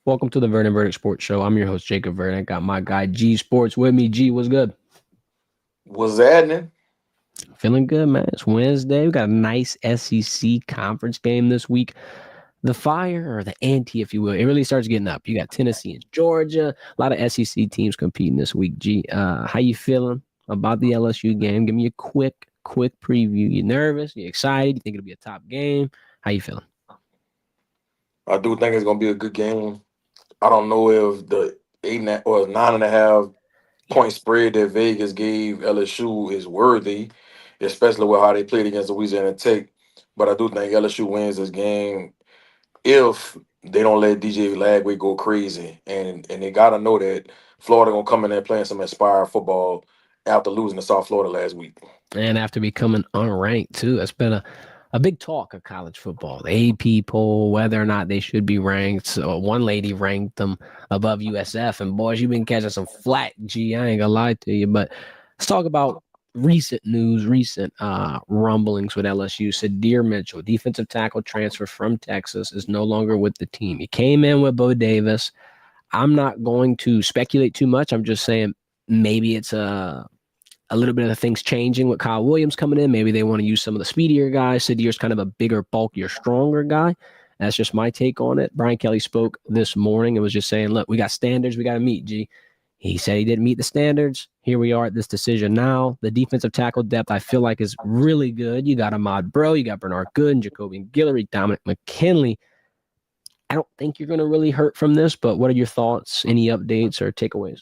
Welcome to the Verdin Verdict Sports Show. I'm your host, Jacob Verdin. I got my guy G-Sportz with me. G, what's good? What's happening? Feeling good, man. It's Wednesday. We got a nice SEC conference game this week. The fire or the ante, if you will, it really starts getting up. You got Tennessee and Georgia. A lot of SEC teams competing this week. G, how you feeling about the LSU game? Give me a quick preview. You nervous? You excited? You think it'll be a top game? How you feeling? I do think it's gonna be a good game. I don't know if the or 9.5 point spread that Vegas gave LSU is worthy, especially with how they played against Louisiana Tech. But I do think LSU wins this game if they don't let DJ Lagway go crazy, and they gotta know that Florida gonna come in there playing some inspired football after losing to South Florida last week. And after becoming unranked too. That's been a big talk of college football. The AP poll, whether or not they should be ranked. So one lady ranked them above USF, and boys, you've been catching some flack. Gee, I ain't gonna lie to you, but let's talk about recent news, recent rumblings with LSU. Sadir Mitchell, defensive tackle transfer from Texas, is no longer with the team. He came in with Bo Davis. I'm not going to speculate too much. I'm just saying maybe it's a little bit of the things changing with Kyle Williams coming in. Maybe they want to use some of the speedier guys. Sadir's kind of a bigger, bulkier, stronger guy. That's just my take on it. Brian Kelly spoke this morning and was just saying, look, we got standards we got to meet, G. He said he didn't meet the standards. Here we are at this decision now. The defensive tackle depth, I feel like, is really good. You got Ahmad Bro, you got Bernard Gooden, Jacobian Guillory, Dominic McKinley. I don't think you're going to really hurt from this, but what are your thoughts? Any updates or takeaways?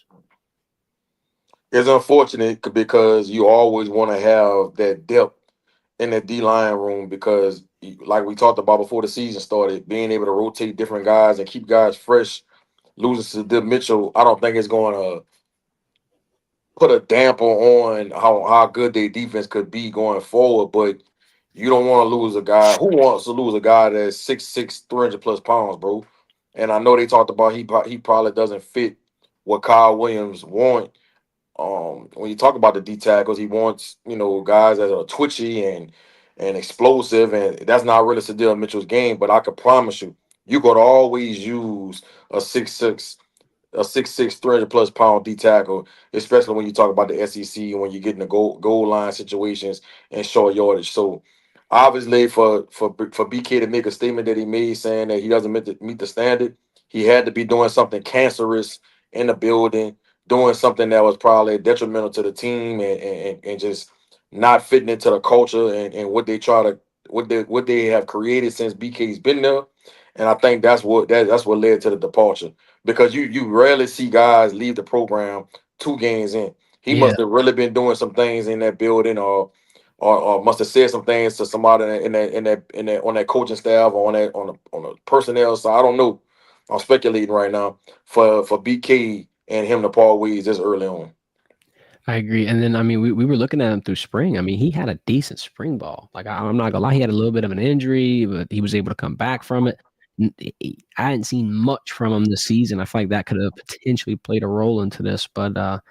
It's unfortunate because you always want to have that depth in the D line room because, like we talked about before the season started, being able to rotate different guys and keep guys fresh. Losing to Dip Mitchell, I don't think it's going to put a damper on how good their defense could be going forward. But you don't want to lose a guy. Who wants to lose a guy that's 6'6", 300+ pounds, bro? And I know they talked about he probably doesn't fit what Kyle Williams want. When you talk about the D tackles, he wants guys that are twitchy and explosive, and that's not really Sadil Mitchell's game. But I can promise you, you could always use a 6'6", 300+ pound D tackle, especially when you talk about the SEC and when you get in the goal line situations and short yardage. So obviously, for BK to make a statement that he made saying that he doesn't meet the standard, he had to be doing something cancerous in the building, doing something that was probably detrimental to the team, and just not fitting into the culture and what they try to what they have created since BK's been there. And I think that's what led to the departure because you rarely see guys leave the program 2 games in. He Yeah. must have really been doing some things in that building, or must have said some things to somebody in that on that coaching staff or on the personnel side. I don't know. I'm speculating right now for BK and him to part ways this early on. I agree. And then, I mean, we were looking at him through spring. I mean, he had a decent spring ball. Like, I'm not gonna lie, he had a little bit of an injury, but he was able to come back from it. I hadn't seen much from him this season. I feel like that could have potentially played a role into this. But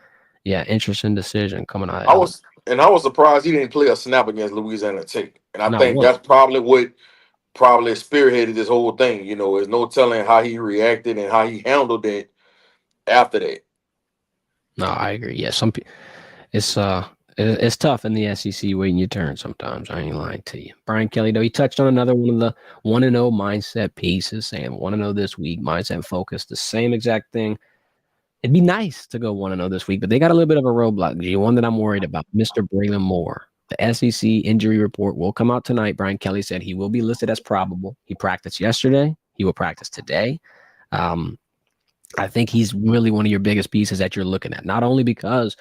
yeah, interesting decision coming out of I L. was I was surprised he didn't play a snap against Louisiana Tech, and I Not think one. that's probably what probably spearheaded this whole thing. There's no telling how he reacted and how he handled it after that. No, I agree. Yeah, it's it's tough in the SEC waiting your turn sometimes. I ain't lying to you. Brian Kelly, though, he touched on another one of the 1-0 mindset pieces, saying 1-0 this week, mindset focus, the same exact thing. It'd be nice to go 1-0 this week, but they got a little bit of a roadblock, G. One that I'm worried about, Mr. Braylon Moore. The SEC injury report will come out tonight. Brian Kelly said he will be listed as probable. He practiced yesterday. He will practice today. Um, I think he's really one of your biggest pieces that you're looking at, not only because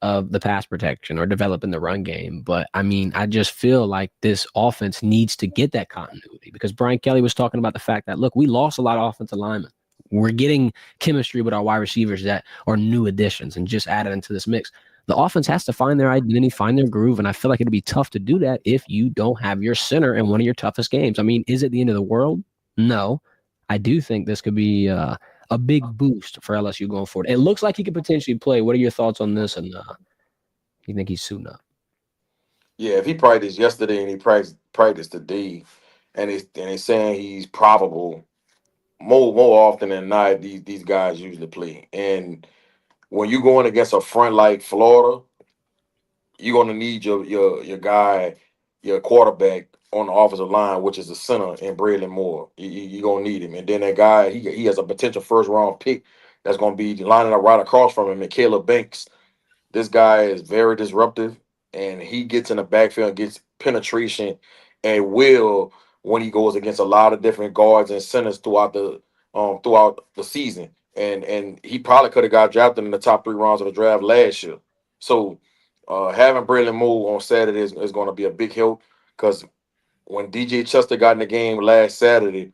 of the pass protection or developing the run game, but I mean, I just feel like this offense needs to get that continuity because Brian Kelly was talking about the fact that, look, we lost a lot of offensive linemen. We're getting chemistry with our wide receivers that are new additions and just added into this mix. The offense has to find their identity, find their groove, and I feel like it'd be tough to do that if you don't have your center in one of your toughest games. I mean, is it the end of the world? No. I do think this could be a big boost for LSU going forward. It looks like he could potentially play. What are your thoughts on this? And you think he's suiting up? Yeah, if he practiced yesterday and he practiced today, and it's saying he's probable. more often than not, these guys usually play. And when you're going against a front like Florida, you're gonna need your guy, your quarterback on the offensive line, which is the center, and Braylon Moore. You're gonna need him. And then that guy, he has a potential first round pick that's gonna be lining up right across from him, and Caleb Banks. This guy is very disruptive, and he gets in the backfield and gets penetration and will when he goes against a lot of different guards and centers throughout the season. And he probably could have got drafted in the top 3 rounds of the draft last year. So having Braylon Moore on Saturday is going to be a big help because when DJ Chester got in the game last Saturday,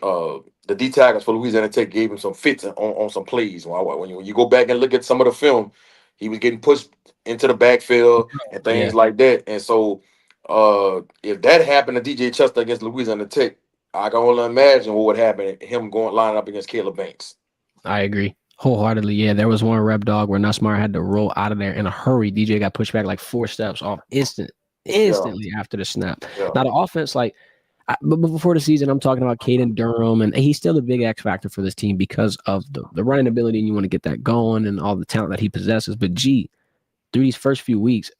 uh, the D tackles for Louisiana Tech gave him some fits on some plays. When you go back and look at some of the film, he was getting pushed into the backfield and Yeah, things like that. And so, if that happened to DJ Chester against Louisiana Tech, I can only imagine what would happen him going lining up against Caleb Banks. I agree wholeheartedly. Yeah, there was one rep dog where Nussmeyer had to roll out of there in a hurry. DJ got pushed back like 4 steps off Yeah, instantly after the snap. yeah. Now the offense, but before the season, I'm talking about Caden Durham, and he's still a big X factor for this team because of the running ability, and you want to get that going and all the talent that he possesses. But through these first few weeks,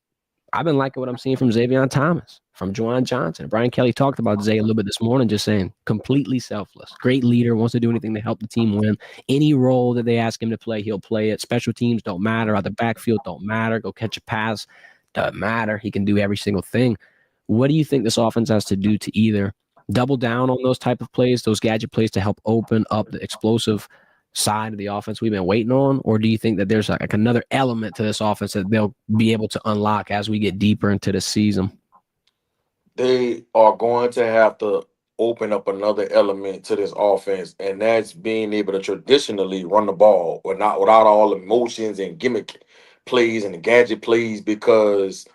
I've been liking what I'm seeing from Xavier Thomas, from Juwan Johnson. Brian Kelly talked about Zay a little bit this morning, just saying completely selfless. Great leader, wants to do anything to help the team win. Any role that they ask him to play, he'll play it. Special teams don't matter. Out the backfield don't matter. Go catch a pass, doesn't matter. He can do every single thing. What do you think this offense has to do to either double down on those type of plays, those gadget plays to help open up the explosive side of the offense we've been waiting on? Or do you think that there's like another element to this offense that they'll be able to unlock as we get deeper into the season? They are going to have to open up another element to this offense, and that's being able to traditionally run the ball, or not without all the motions and gimmick plays and the gadget plays, because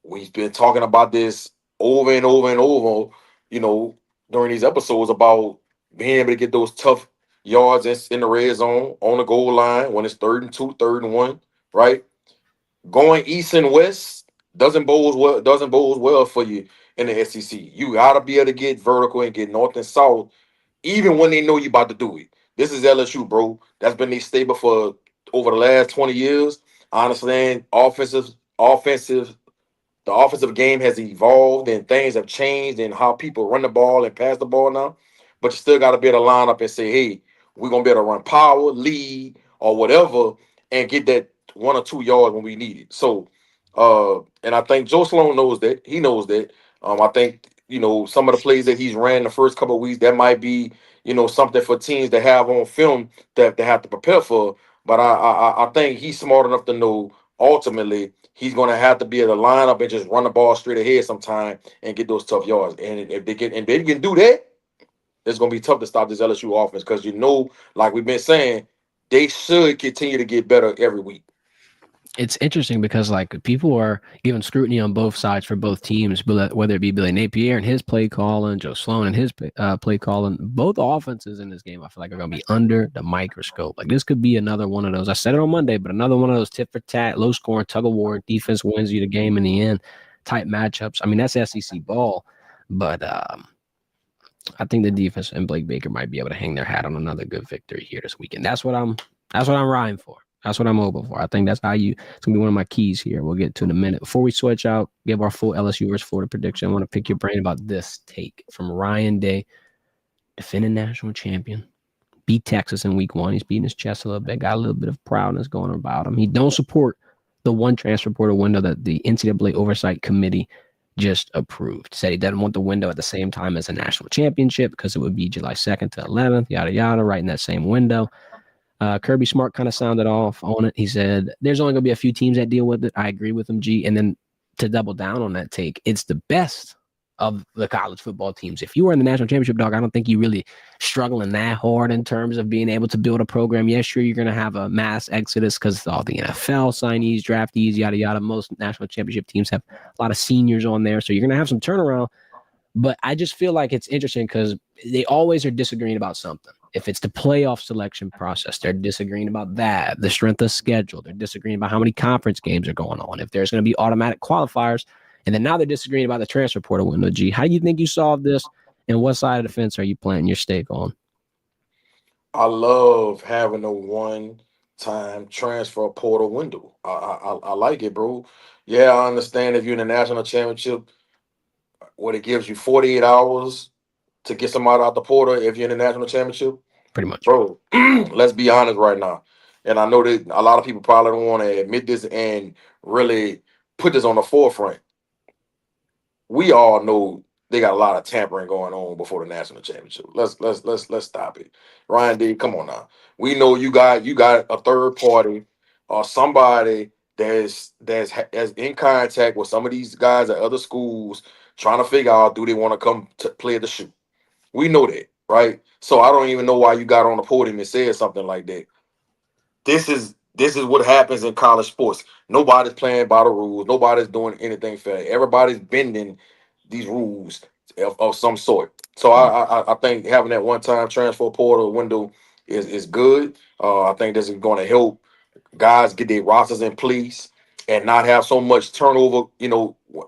we've been talking about this over and over and over, you know, during these episodes about being able to get those tough yards in the red zone on the goal line when it's 3rd and 2, 3rd and 1, right? Going east and west doesn't bode well for you in the SEC. You gotta be able to get vertical and get north and south, even when they know you about to do it. This is LSU, bro. That's been their stable for over the last 20 years. I understand offensive the offensive game has evolved and things have changed and how people run the ball and pass the ball now. But you still got to be able to line up and say, hey, we're going to be able to run power, lead, or whatever, and get that 1 or 2 yards when we need it. So, and I think Joe Sloan knows that. He knows that. I think, some of the plays that he's ran the first couple of weeks, that might be, something for teams to have on film that they have to prepare for. But I think he's smart enough to know ultimately he's going to have to be able to line up and just run the ball straight ahead sometime and get those tough yards. And if they can do that, it's going to be tough to stop this LSU offense because like we've been saying, they should continue to get better every week. It's interesting because people are giving scrutiny on both sides for both teams, whether it be Billy Napier and his play calling, Joe Sloan and his play calling. Both offenses in this game, I feel like, are going to be under the microscope. Like this could be another one of those. I said it on Monday, but another one of those tit for tat, low scoring, tug of war, defense wins you the game in the end type matchups. I mean, that's SEC ball, but I think the defense and Blake Baker might be able to hang their hat on another good victory here this weekend. That's what I'm riding for. That's what I'm hoping for. I think that's it's gonna be one of my keys here. We'll get to in a minute. Before we switch out, give our full LSU versus Florida prediction. I want to pick your brain about this take from Ryan Day, defending national champion, beat Texas in week 1. He's beating his chest a little bit, got a little bit of proudness going about him. He don't support the one transfer portal window that the NCAA Oversight Committee just approved. Said he doesn't want the window at the same time as a national championship because it would be July 2nd to 11th, yada, yada, right in that same window. Kirby Smart kind of sounded off on it. He said, there's only going to be a few teams that deal with it. I agree with him, G. And then to double down on that take, it's the best of the college football teams. If you were in the national championship, dog, I don't think you really struggling that hard in terms of being able to build a program. Yeah, sure, you're going to have a mass exodus because all the NFL signees, draftees, yada, yada. Most national championship teams have a lot of seniors on there. So you're going to have some turnaround. But I just feel like it's interesting because they always are disagreeing about something. If it's the playoff selection process, they're disagreeing about that. The strength of schedule, they're disagreeing about how many conference games are going on. If there's going to be automatic qualifiers, and then now they're disagreeing about the transfer portal window. G, how do you think you solve this, and what side of the fence are you planting your stake on? I love having a one-time transfer portal window. I like it, bro. Yeah, I understand if you're in the national championship, what it gives you 48 hours to get somebody out the portal if you're in the national championship. Pretty much. Bro, let's be honest right now. And I know that a lot of people probably don't want to admit this and really put this on the forefront. We all know they got a lot of tampering going on before the national championship. Let's stop it. Ryan D, come on now. We know you got a third party or somebody that's in contact with some of these guys at other schools trying to figure out do they want to come to play the shoe. We know that, right? So I don't even know why you got on the podium and said something like that. This is what happens in college sports. Nobody's playing by the rules. Nobody's doing anything fair. Everybody's bending these rules of some sort. So Mm. I think having that one time transfer portal window is good. I think this is going to help guys get their rosters in place and not have so much turnover.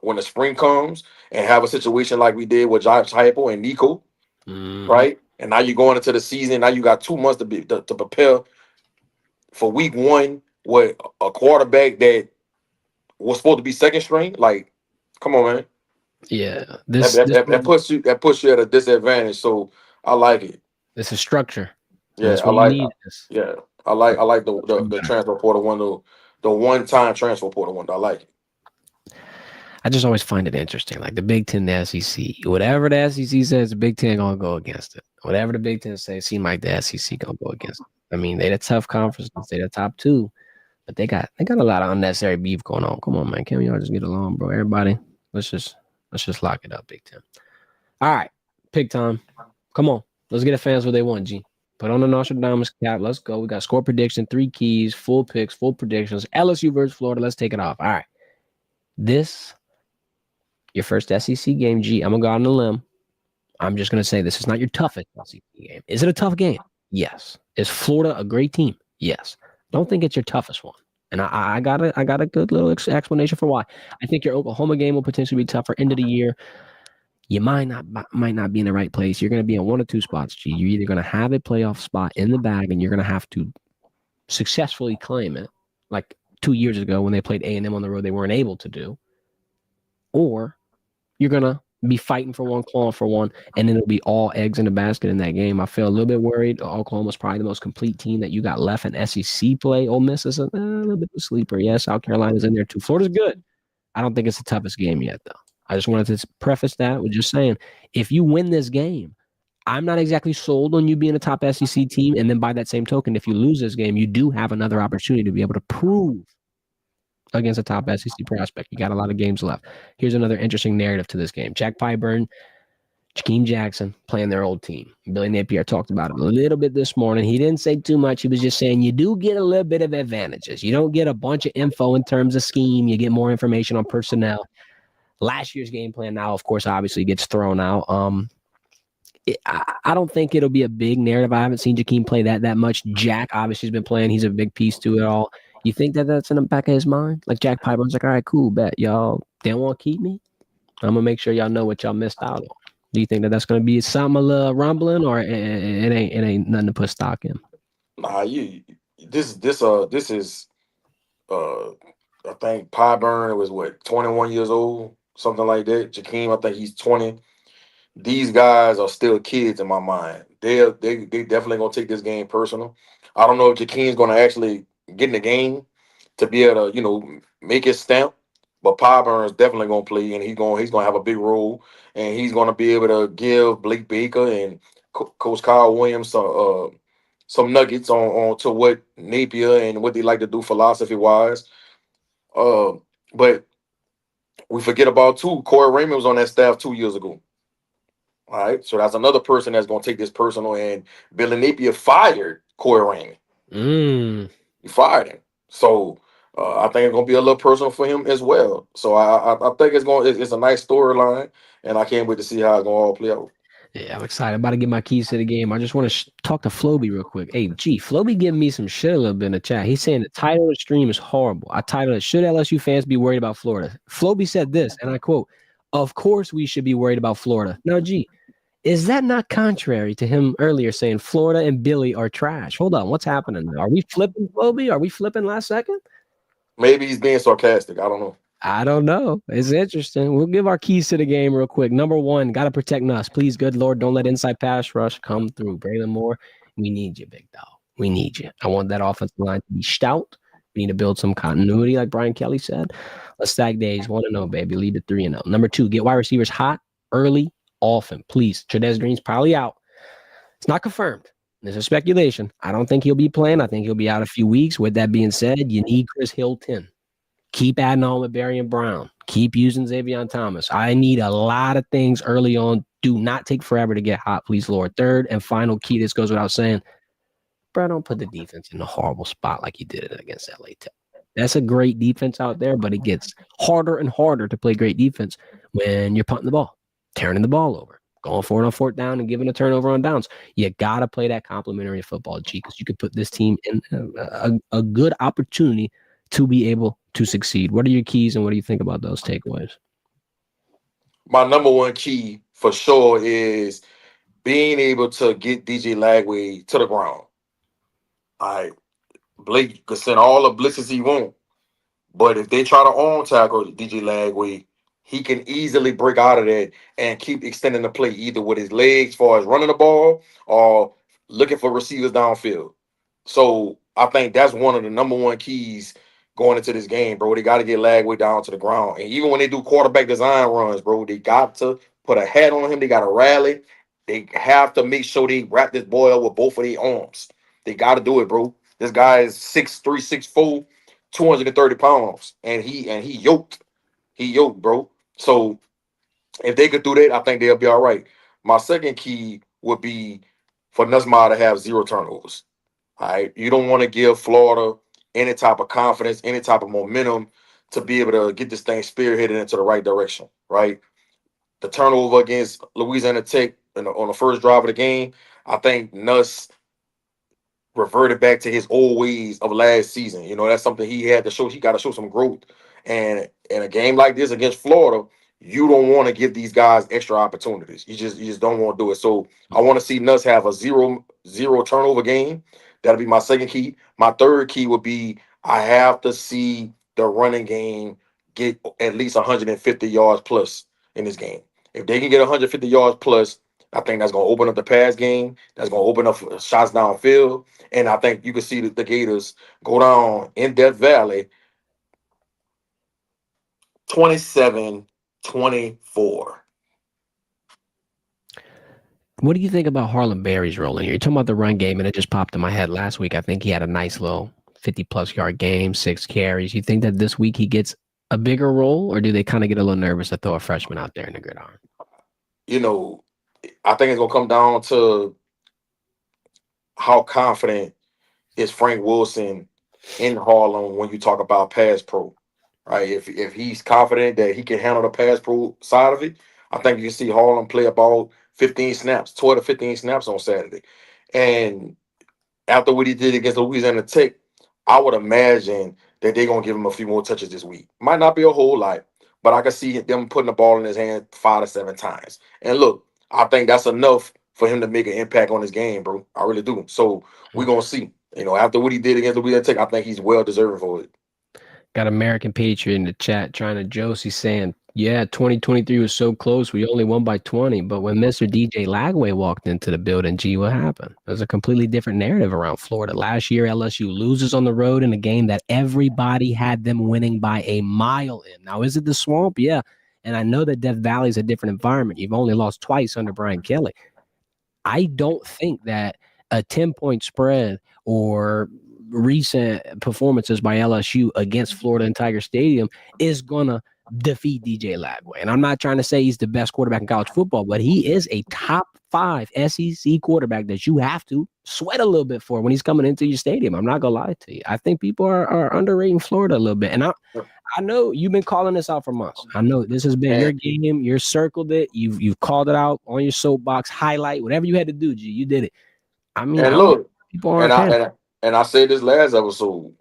When the spring comes and have a situation like we did with Josh Heupel and Nico, Mm-hmm. right? And now you're going into the season. Now you got 2 months to prepare for week one with a quarterback that was supposed to be second string. Like, come on, man. Yeah. That, This that, this that, that one, puts you at a disadvantage. So I like it. this is structure, and Yeah, that's I what you like. need. This Yeah, I like should be the better. transfer portal window, the one time transfer portal window. I like it. I just always find it interesting. Like the Big Ten, the SEC, whatever the SEC says, the Big Ten gonna go against it. Whatever the Big Ten says, seem like the SEC gonna go against it. I mean, they the tough conference, they the top two, but they got a lot of unnecessary beef going on. Come on, man, can't we all just get along, bro? Everybody, let's just let's just lock it up, Big Ten. All right, pick time. Come on, let's get the fans what they want. G. Put on the Nostradamus cap. Let's go. We got score prediction, 3 keys, full picks, full predictions. LSU versus Florida. Let's take it off. All right, this your first SEC game, G. I'm gonna go out on a limb. I'm just gonna say this is not your toughest SEC game. Is it a tough game? Yes. Is Florida a great team? Yes. Don't think it's your toughest one. And I got a good little explanation for why. I think your Oklahoma game will potentially be tougher end of the year. You might not be in the right place. You're gonna be in one or two spots, G. You're either gonna have a playoff spot in the bag and you're gonna have to successfully claim it, like 2 years ago when they played A&M on the road, they weren't able to do, or you're gonna be fighting for one, clawing for one, and then it'll be all eggs in the basket in that game. I feel a little bit worried. Oklahoma's probably the most complete team that you got left in SEC play. Ole Miss is a little bit of a sleeper. Yeah, South Carolina's in there too. Florida's good. I don't think it's the toughest game yet, though. I just wanted to preface that with just saying, if you win this game, I'm not exactly sold on you being a top SEC team. And then by that same token, if you lose this game, you do have another opportunity to be able to prove against a top SEC prospect. You got a lot of games left. Here's another interesting narrative to this game. Jack Pyburn, Jakeem Jackson playing their old team. Billy Napier talked about it a little bit this morning. He didn't say too much. He was just saying you do get a little bit of advantages. You don't get a bunch of info in terms of scheme. You get more information on personnel. Last year's game plan now, of course, obviously gets thrown out. I don't think it'll be a big narrative. I haven't seen Jakeem play that much. Jack obviously has been playing. He's a big piece to it all. You think that that's in the back of his mind? Like Jack Pyburn's like, all right, cool, bet y'all don't want to keep me. I'm gonna make sure y'all know what y'all missed out on. Do you think that that's gonna be something a little rumbling, or it ain't nothing to put stock in? Nah, you this is uh I think Pyburn was what 21 years old, something like that. Jakeem, I think he's 20. These guys are still kids in my mind. They definitely gonna take this game personal. I don't know if Jakeem's gonna actually get in the game to be able to make his stamp, but Pyburn is definitely gonna play and he's gonna have a big role and he's gonna be able to give Blake Baker and Coach Kyle Williams some nuggets on to what Napier and what they like to do philosophy wise. Uh, but we forget about too. Corey Raymond was on that staff 2 years ago. All right, so that's another person that's going to take this personal. And Billy Napier fired Corey Raymond. Mm. He fired him. So I think it's going to be a little personal for him as well. So I think it's a nice storyline, and I can't wait to see how it's going to all play out. Yeah, I'm excited. About to get my keys to the game. I just want to talk to Floby real quick. Hey, G, Floby giving me some shit a little bit in the chat. He's saying the title of the stream is horrible. I titled it, Should LSU fans be worried about Florida? Floby said this, and I quote, Of course we should be worried about Florida. Now, G, Is that not contrary to him earlier saying Florida and Billy are trash? Hold on, what's happening there? Are we flipping, Bobby? Are we flipping last second? Maybe he's being sarcastic. I don't know. I don't know. It's interesting. We'll give our keys to the game real quick. Number one, got to protect us. Please, good Lord, don't let inside pass rush come through. Braylon Moore, we need you, big dog. We need you. I want that offensive line to be stout. We need to build some continuity, like Brian Kelly said. Let's stack days 1-0, baby. Lead to 3-0. Number two, get wide receivers hot, early, often. Please. Trudez Green's probably out. It's not confirmed. This is speculation. I don't think he'll be playing. I think he'll be out a few weeks. With that being said, you need Chris Hilton. Keep adding on with Barry and Brown. Keep using Xavier Thomas. I need a lot of things early on. Do not take forever to get hot, please, Lord. Third and final key, this goes without saying, bro, don't put the defense in a horrible spot like you did it against LA Tech. That's a great defense out there, but it gets harder and harder to play great defense when you're punting the ball, turning the ball over, going for it on fourth down and giving a turnover on downs. You got to play that complementary football, G, because you could put this team in a good opportunity to be able to succeed. What are your keys and what do you think about those takeaways? My number one key for sure is being able to get DJ Lagway to the ground. All right. Blake could send all the blitzes he wants. But if they try to on tackle DJ Lagway, he can easily break out of that and keep extending the play either with his legs, as far as running the ball or looking for receivers downfield. So I think that's one of the number one keys going into this game, bro. They got to get Lagway down to the ground. And even when they do quarterback design runs, bro, they got to put a hat on him. They got to rally. They have to make sure they wrap this boy up with both of their arms. They got to do it, bro. This guy is 6'3", 6'4", 230 pounds, and he yoked. He yoked, bro. So if they could do that, I think they'll be all right. My second key would be for Nussmeier to have 0 turnovers. All right. You don't want to give Florida any type of confidence, any type of momentum to be able to get this thing spearheaded into the right direction, right? The turnover against Louisiana Tech on the first drive of the game, I think Nuss reverted back to his old ways of last season. You know, that's something he had to show. He got to show some growth. And in a game like this against Florida, you don't want to give these guys extra opportunities. You just don't want to do it. So I want to see Nuss have a zero turnover game. That'll be my second key. My third key would be I have to see the running game get at least 150 yards plus in this game. If they can get 150 yards plus, I think that's going to open up the pass game. That's going to open up shots downfield. And I think you can see the Gators go down in Death Valley 27-24. What do you think about Harlem Berry's role in here? You're talking about the run game, and it just popped in my head last week. I think he had a nice little 50-plus yard game, 6 carries. You think that this week he gets a bigger role, or do they kind of get a little nervous to throw a freshman out there in the gridiron? You know, I think it's going to come down to how confident is Frank Wilson in Harlem when you talk about pass pro, right? If he's confident that he can handle the pass pro side of it, I think you can see Harlem play about 15 snaps, 12 to 15 snaps on Saturday. And after what he did against Louisiana Tech, I would imagine that they're gonna give him a few more touches this week. Might not be a whole lot, but I can see them putting the ball in his hand 5 to 7 times. And look, I think that's enough for him to make an impact on his game, bro. I really do. So we're gonna see. You know, after what he did against Louisiana Tech, I think he's well deserving for it. Got American Patriot in the chat trying to Josie saying, yeah, 2023 was so close. We only won by 20. But when Mr. DJ Lagway walked into the building, G, what happened? There's a completely different narrative around Florida. Last year, LSU loses on the road in a game that everybody had them winning by a mile in. Now, is it the Swamp? Yeah. And I know that Death Valley is a different environment. You've only lost twice under Brian Kelly. I don't think that a 10-point spread or recent performances by LSU against Florida and Tiger Stadium is going to defeat DJ Lagway. And I'm not trying to say he's the best quarterback in college football, but he is a top 5 SEC quarterback that you have to sweat a little bit for when he's coming into your stadium. I'm not going to lie to you. I think people are underrating Florida a little bit. And I know you've been calling this out for months. I know this has been your game. You've circled it. You've called it out on your soapbox, highlight, whatever you had to do, G. You did it. I mean, And look, people aren't and I said this last episode,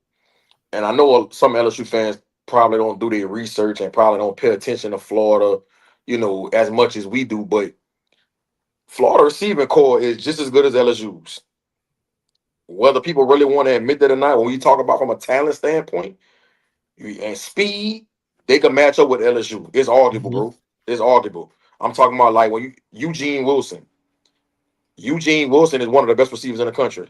and I know some LSU fans probably don't do their research and probably don't pay attention to Florida, you know, as much as we do. But Florida receiving core is just as good as LSU's. Whether people really want to admit that or not, when you talk about from a talent standpoint and speed, they can match up with LSU. It's arguable, Mhm. bro. It's arguable. I'm talking about like when you Eugene Wilson. Eugene Wilson is one of the best receivers in the country,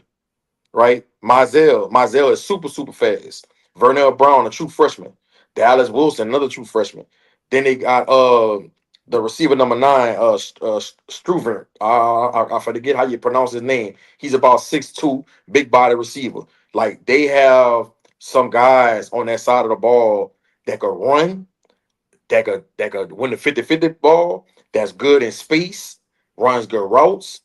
right? Mizell is super, super fast. Vernell Brown, a true freshman. Dallas Wilson, another true freshman. Then they got the receiver number 9, Struver. I forget how you pronounce his name. He's about 6'2", big body receiver. Like they have some guys on that side of the ball that could run, that could win the 50-50 ball, that's good in space, runs good routes.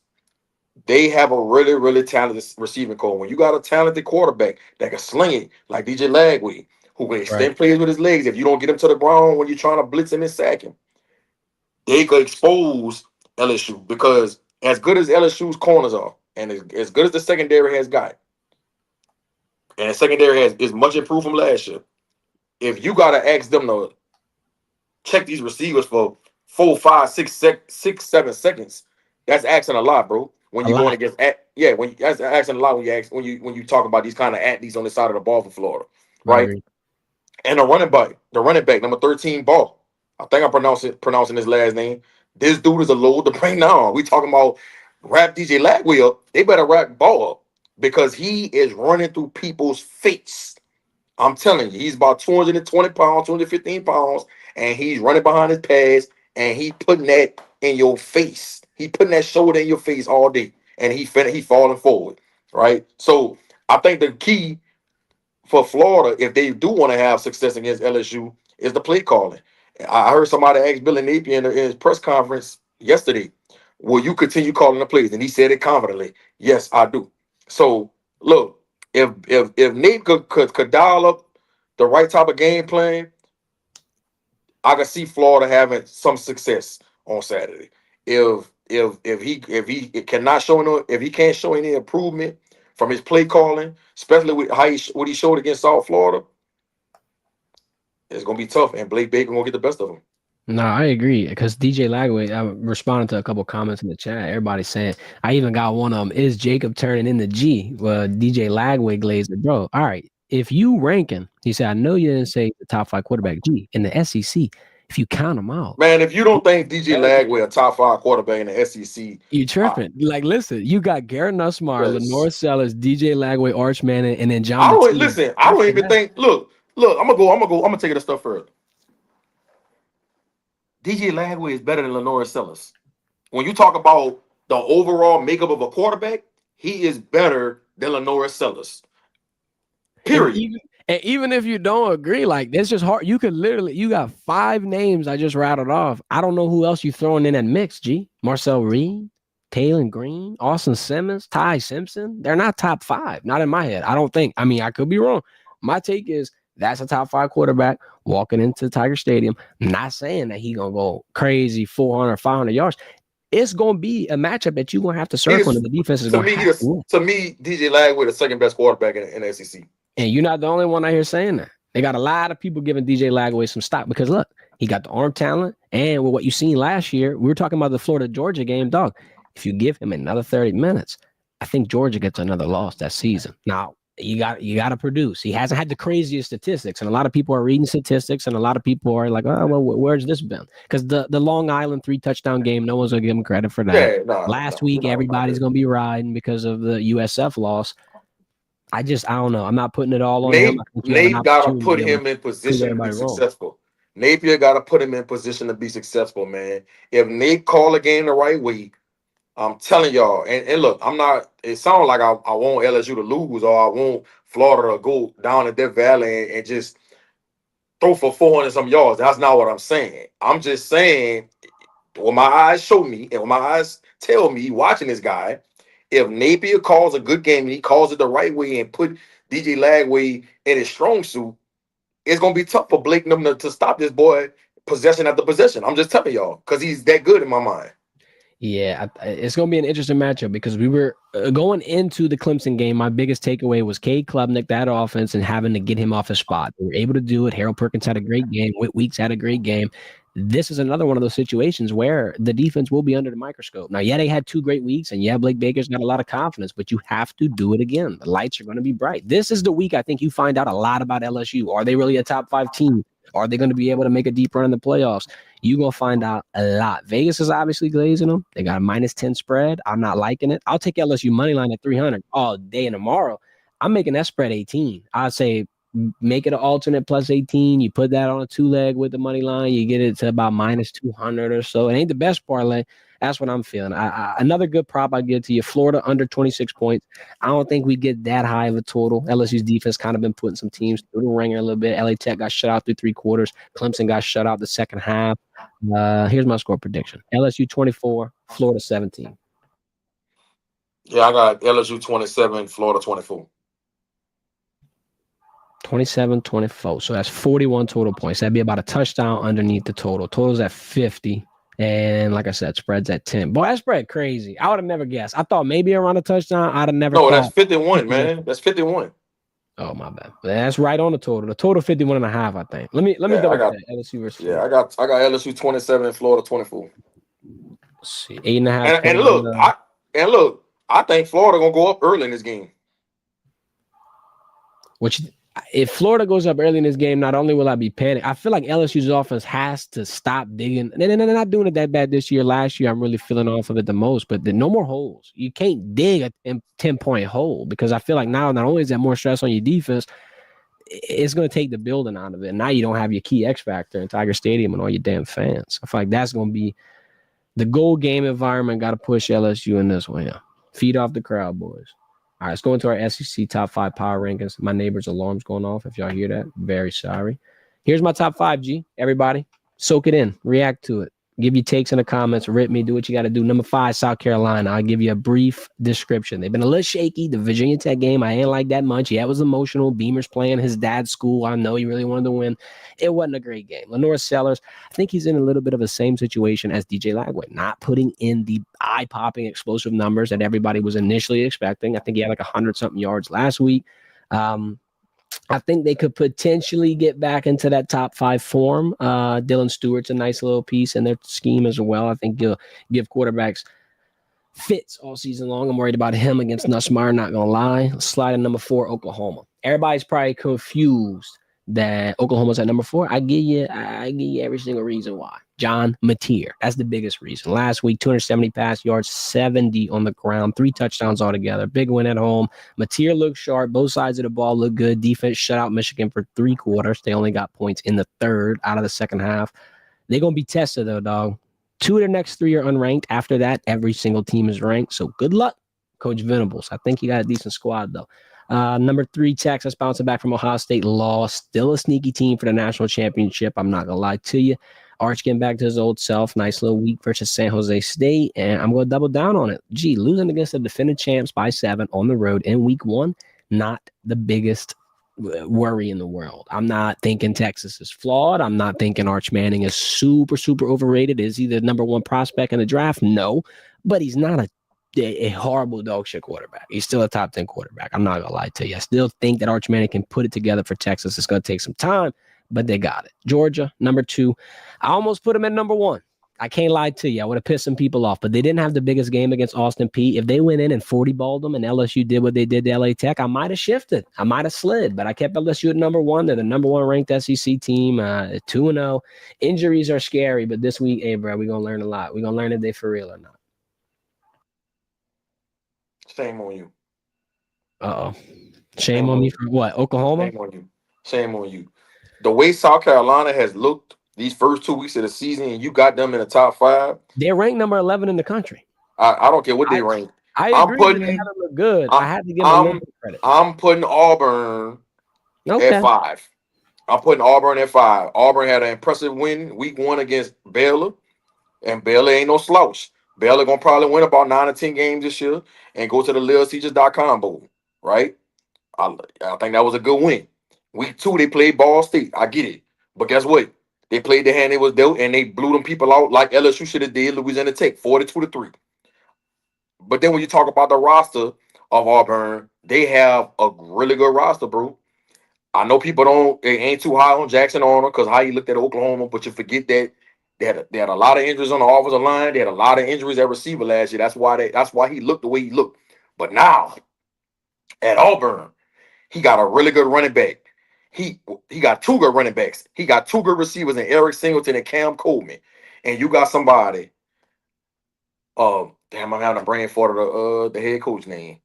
They have a really, really talented receiving core. When you got a talented quarterback that can sling it, like DJ Lagway, who can Right. extend plays with his legs, if you don't get him to the ground when you're trying to blitz him and sack him, they could expose LSU. Because as good as LSU's corners are, and as good as the secondary has got, and the secondary is much improved from last year, if you got to ask them to check these receivers for 4, 5, 6, 7 seconds. That's asking a lot, bro. When A you're going lot. against, yeah, when that's asking a lot when you ask when you talk about these kind of athletes on the side of the ball for Florida, I right? agree. And the running back number 13, Ball. I think I'm pronouncing his last name. This dude is a load to bring down. We talking about wrap DJ Lagway up. They better wrap Ball up because he is running through people's face. I'm telling you, he's about 220 pounds, 215 pounds, and he's running behind his pads, and he putting that in your face. He putting that shoulder in your face all day, and he falling forward, right? So I think the key for Florida, if they do want to have success against LSU, is the play calling. I heard somebody ask Billy Napier in his press conference yesterday, "Will you continue calling the plays?" And he said it confidently, "Yes, I do." So look, if Nate could dial up the right type of game plan, I can see Florida having some success on Saturday. If he cannot show no if he can't show any improvement from his play calling, especially with what he showed against South Florida, it's gonna be tough, and Blake Baker gonna get the best of him. No, I agree because DJ Lagway, I responded to a couple comments in the chat. Everybody saying, I even got one of them. Is Jacob turning into G? Well, DJ Lagway glazed it, bro. All right, if you ranking, he said, I know you didn't say the top 5 quarterback G in the SEC. If you count them out, Man, if you don't think DJ Lagway a top 5 quarterback in the SEC, you uh, tripping. Like, listen, you got Garrett Nussmeier, yes. Lenore Sellers, DJ Lagway, Arch Manning, and then John I don't Matisse. listen. I don't After even that, think. Look. I'm gonna take it a step further. DJ Lagway is better than Lenore Sellers. When you talk about the overall makeup of a quarterback, he is better than Lenore Sellers. And Period. even if you don't agree, like that's just hard. You could literally you got 5 names I just rattled off. I don't know who else you throwing in that mix, G. Marcel Reed, Taylon Green, Austin Simmons, Ty Simpson. They're not top 5. Not in my head. I don't think. I mean, I could be wrong. My take is that's a top 5 quarterback walking into Tiger Stadium. I'm not saying that he gonna go crazy 400, 500 yards. It's gonna be a matchup that you're gonna have to He circle is and the defense is to gonna me. have to win. DJ Lagway the second best quarterback in the SEC. And you're not the only one out here saying that. They got a lot of people giving DJ Lagway some stock because look, he got the arm talent. And with what you seen last year, we were talking about the Florida Georgia game, dog. If you give him another 30 minutes, I think Georgia gets another loss that season. Now, you got to produce. He hasn't had the craziest statistics, and a lot of people are reading statistics, and a lot of people are like, "Oh, well, where's this been?" Because the Long Island 3-touchdown game, no one's gonna give him credit for that. Yeah, no, Last no, week, no, not everybody's good. gonna be riding because of the USF loss. I don't know. I'm not putting it all on him. I Nate think you have an Nate got to opportunity to put be able to him in prove position to be everybody wrong. successful. Napier got to put him in position to be successful, man. If Nate call a game the right way, I'm telling y'all. And look, I'm not. It sounds like I want LSU to lose or I want Florida to go down in Death Valley and just throw for 400 some yards. That's not what I'm saying. I'm just saying what my eyes show me and what my eyes tell me watching this guy. If Napier calls a good game and he calls it the right way and put DJ Lagway in his strong suit, it's gonna be tough for Blake to stop this boy possession after possession. I'm just telling y'all because he's that good in my mind. Yeah, it's going to be an interesting matchup because we were going into the Clemson game. My biggest takeaway was Cade Klubnik, that offense, and having to get him off his spot. They were able to do it. Harold Perkins had a great game. Whit Weeks had a great game. This is another one of those situations where the defense will be under the microscope. Now, yeah, they had 2 great weeks, and yeah, Blake Baker's got a lot of confidence, but you have to do it again. The lights are going to be bright. This is the week I think you find out a lot about LSU. Are they really a top 5 team? Are they going to be able to make a deep run in the playoffs? You're going to find out a lot. Vegas is obviously glazing them. They got a -10 spread. I'm not liking it. I'll take LSU money line at 300 all day and tomorrow. I'm making that spread 18. I'd say make it an alternate plus 18. You put that on a 2-leg with the money line. You get it to about -200 or so. It ain't the best parlay. That's what I'm feeling. Another good prop I give to you, Florida under 26 points. I don't think we get that high of a total. LSU's defense kind of been putting some teams through the ringer a little bit. LA Tech got shut out through 3/4. Clemson got shut out the second half. Here's my score prediction. LSU 24, Florida 17. Yeah, I got LSU 27, Florida 24. 27-24. So that's 41 total points. That'd be about a touchdown underneath the total. Total's at 50. And like I said, spread's at 10. Boy, that spread crazy. I would have never guessed. I thought maybe around a touchdown. I'd have never No, thought. that's 51, man. That's 51. Oh, my bad. That's right on the total. The total 51.5, I think. Let me double check. LSU versus Florida. I got LSU 27 and Florida 24. Let's see. 8.5. And look, I think Florida gonna go up early in this game. If Florida goes up early in this game, not only will I be panicked, I feel like LSU's offense has to stop digging. And they're not doing it that bad this year. Last year, I'm really feeling off of it the most, but no more holes. You can't dig a 10-point hole because I feel like now not only is that more stress on your defense, it's going to take the building out of it. And now you don't have your key X factor in Tiger Stadium and all your damn fans. I feel like that's going to be the goal game environment. Got to push LSU in this one. Yeah. Feed off the crowd, boys. All right, let's go into our SEC top 5 power rankings. My neighbor's alarm's going off. If y'all hear that, very sorry. Here's my top 5, G. Everybody, soak it in. React to it. Give your takes in the comments. Rip me. Do what you got to do. Number 5, South Carolina. I'll give you a brief description. They've been a little shaky. The Virginia Tech game, I ain't like that much. Yeah, it was emotional. Beamer's playing his dad's school. I know he really wanted to win. It wasn't a great game. Lenore Sellers, I think he's in a little bit of the same situation as DJ Lagway, not putting in the eye-popping explosive numbers that everybody was initially expecting. I think he had like 100-something yards last week. I think they could potentially get back into that top 5 form. Dylan Stewart's a nice little piece in their scheme as well. I think you'll give quarterbacks fits all season long. I'm worried about him against Nussmeier, not going to lie. Slide in number 4, Oklahoma. Everybody's probably confused that Oklahoma's at number 4. I give you every single reason why. John Mateer. That's the biggest reason. Last week, 270 pass yards, 70 on the ground, 3 touchdowns altogether. Big win at home. Mateer looked sharp. Both sides of the ball look good. Defense shut out Michigan for 3/4. They only got points in the third out of the second half. They're going to be tested, though, dog. 2 of their next 3 are unranked. After that, every single team is ranked. So good luck, Coach Venables. I think you got a decent squad, though. Number 3, Texas bouncing back from Ohio State loss. Still a sneaky team for the national championship. I'm not going to lie to you. Arch getting back to his old self. Nice little week versus San Jose State. And I'm going to double down on it. Gee, losing against the defending champs by 7 on the road in week 1, not the biggest worry in the world. I'm not thinking Texas is flawed. I'm not thinking Arch Manning is super, super overrated. Is he the number 1 prospect in the draft? No. But he's not a horrible dog shit quarterback. He's still a top 10 quarterback. I'm not gonna lie to you. I still think that Arch Manning can put it together for Texas. It's gonna take some time, but they got it. Georgia, number 2. I almost put them at number 1. I can't lie to you. I would have pissed some people off, but they didn't have the biggest game against Austin Peay. If they went in and 40-balled them and LSU did what they did to LA Tech, I might have shifted. I might have slid, but I kept LSU at number 1. They're the number 1 ranked SEC team, 2-0. Injuries are scary, but this week, hey, bro, we're going to learn a lot. We're going to learn if they for real or not. Shame on you. Uh-oh. Shame on me for what? Oklahoma? Shame on you. Shame on you. The way South Carolina has looked these first 2 weeks of the season, and you got them in the top 5. They're ranked number 11 in the country. I don't care what they rank. I agree. They had to look good. I had to give them a little credit. I'm putting Auburn at 5. I'm putting Auburn at 5. Auburn had an impressive win week 1 against Baylor, and Baylor ain't no slouch. Baylor gonna probably win about 9 or 10 games this year and go to the LilTeachers.com bowl, right? I think that was a good win. Week 2, they played Ball State. I get it. But guess what? They played the hand they was dealt, and they blew them people out like LSU should have did Louisiana Tech, 42-3. But then when you talk about the roster of Auburn, they have a really good roster, bro. I know people don't they ain't too high on Jackson Arnold because how he looked at Oklahoma, but you forget that they had a lot of injuries on the offensive line. They had a lot of injuries at receiver last year. That's why he looked the way he looked. But now at Auburn, he got a really good running back. He got two good running backs. He got two good receivers in Eric Singleton and Cam Coleman. And you got somebody. Damn, I'm having a brain for the head coach name.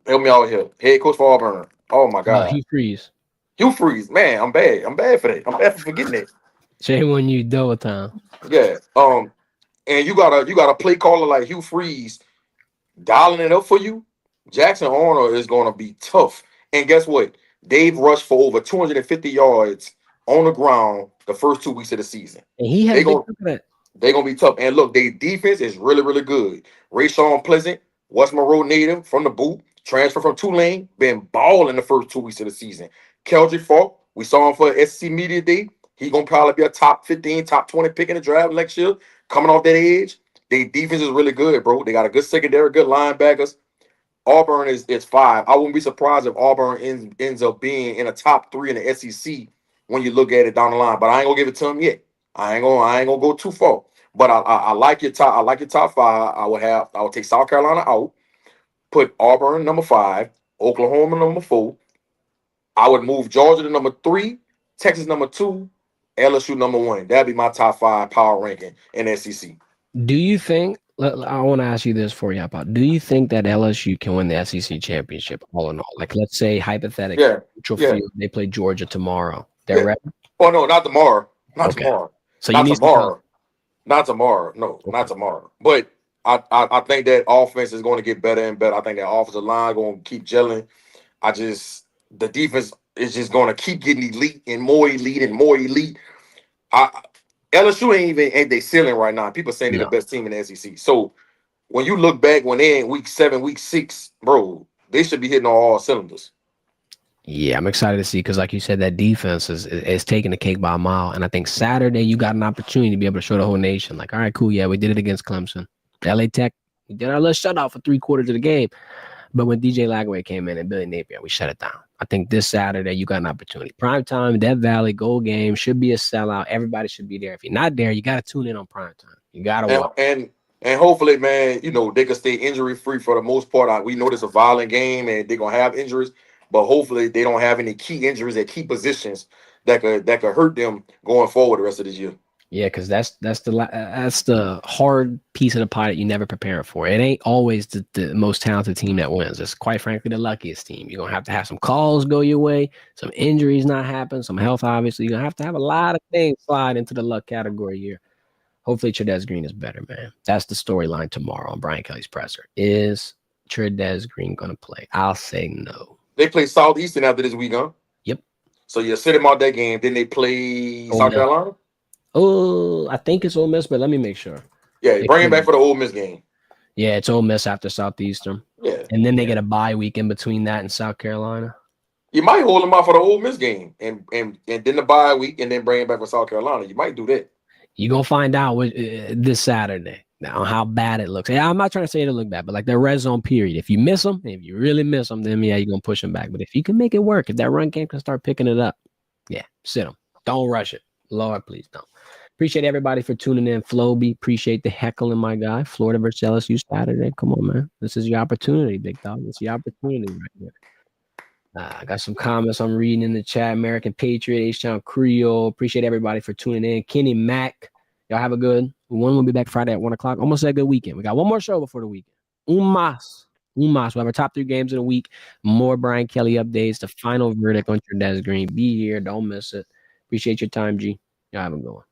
Help me out here. Head coach for Auburn. Oh my God. Hugh Freeze. Hugh Freeze. Man, I'm bad. I'm bad for that. I'm bad for forgetting that. Shame when you double time. Yeah. And you got a play caller like Hugh Freeze dialing it up for you. Jackson Arnold is gonna be tough. And guess what? They've rushed for over 250 yards on the ground the first 2 weeks of the season. And he had They a big going chunk of that. They're gonna be tough. And look, their defense is really, really good. Rayshawn Pleasant, West Monroe native from the boot, transfer from Tulane, been balling the first 2 weeks of the season. Keldrick Falk, we saw him for SEC Media Day. He gonna probably be a top 15, top 20 pick in the draft next year. Coming off that edge. Their defense is really good, bro. They got a good secondary, good linebackers. Auburn is five. I wouldn't be surprised if Auburn ends up being in a top three in the SEC when you look at it down the line. But I ain't gonna give it to them yet. I ain't gonna go too far. But I like your top. I like your top five. I would take South Carolina out. Put Auburn number five. Oklahoma number four. I would move Georgia to number three. Texas number two. LSU number one. That'd be my top five power ranking in the SEC. Do you think? I want to ask you this for you about. Do you think that LSU can win the SEC championship all in all? Like, let's say hypothetically, Yeah. neutral Yeah. field, they play Georgia tomorrow. They're Yeah. ready. Oh no, not tomorrow. Not Okay. tomorrow. So you Not need some tomorrow. Not tomorrow. No, Okay. not tomorrow. But I think that offense is going to get better and better. I think that offensive line going to keep gelling. The defense is just going to keep getting elite and more elite and more elite. I LSU ain't they ceiling right now. People saying they're the No. best team in the SEC. So when you look back when they're in week 7, week 6, bro, they should be hitting on all cylinders. Yeah, I'm excited to see because, like you said, that defense is taking the cake by a mile. And I think Saturday you got an opportunity to be able to show the whole nation, like, all right, cool, yeah, we did it against Clemson. LA Tech, we did our little shutout for 3/4 of the game. But when DJ Lagway came in and Billy Napier, we shut it down. I think this Saturday you got an opportunity. Prime time, Death Valley, goal game, should be a sellout. Everybody should be there. If you're not there, you got to tune in on prime time. You got to And watch. and hopefully, man, they can stay injury free for the most part. We know it's a violent game and they're gonna have injuries, but hopefully they don't have any key injuries at key positions that could hurt them going forward the rest of this year. Yeah, because that's the hard piece of the pie that you never prepare for. It ain't always the most talented team that wins. It's quite frankly the luckiest team. You're gonna have some calls go your way, some injuries not happen, some health obviously. You're gonna have a lot of things slide into the luck category here. Hopefully Trudez Green is better, man. That's the storyline tomorrow on Brian Kelly's presser. Is Trudez Green gonna play? I'll say no. They play Southeastern after this week, huh? Yep. So you sit them out that game. Then they play Ole South Miss. Carolina. Oh, I think it's Ole Miss, but let me make sure. Yeah, bring him back for the Ole Miss game. Yeah, it's Ole Miss after Southeastern. Yeah, And then they get a bye week in between that and South Carolina. you might hold him out for the Ole Miss game and then the bye week and then bring him back for South Carolina. You might do that. You're going to find out this Saturday now how bad it looks. Yeah, I'm not trying to say it'll look bad, but like the red zone period. If you miss them, if you really miss them, then yeah, you're going to push them back. But if you can make it work, if that run game can start picking it up, yeah, sit them. Don't rush it. Lord, please don't. Appreciate everybody for tuning in. Floby, appreciate the heckling, my guy. Florida versus LSU Saturday. Come on, man. This is your opportunity, big dog. It's your opportunity right here. I got some comments I'm reading in the chat. American Patriot, H-Town Creole. Appreciate everybody for tuning in. Kenny Mack, y'all have a good one. We'll be back Friday at 1 o'clock. Almost a good weekend. We got one more show before the weekend. Umas. We'll have our top 3 games of the week. More Brian Kelly updates. The final verdict on Trudez Green. Be here. Don't miss it. Appreciate your time, G. Y'all have a good one.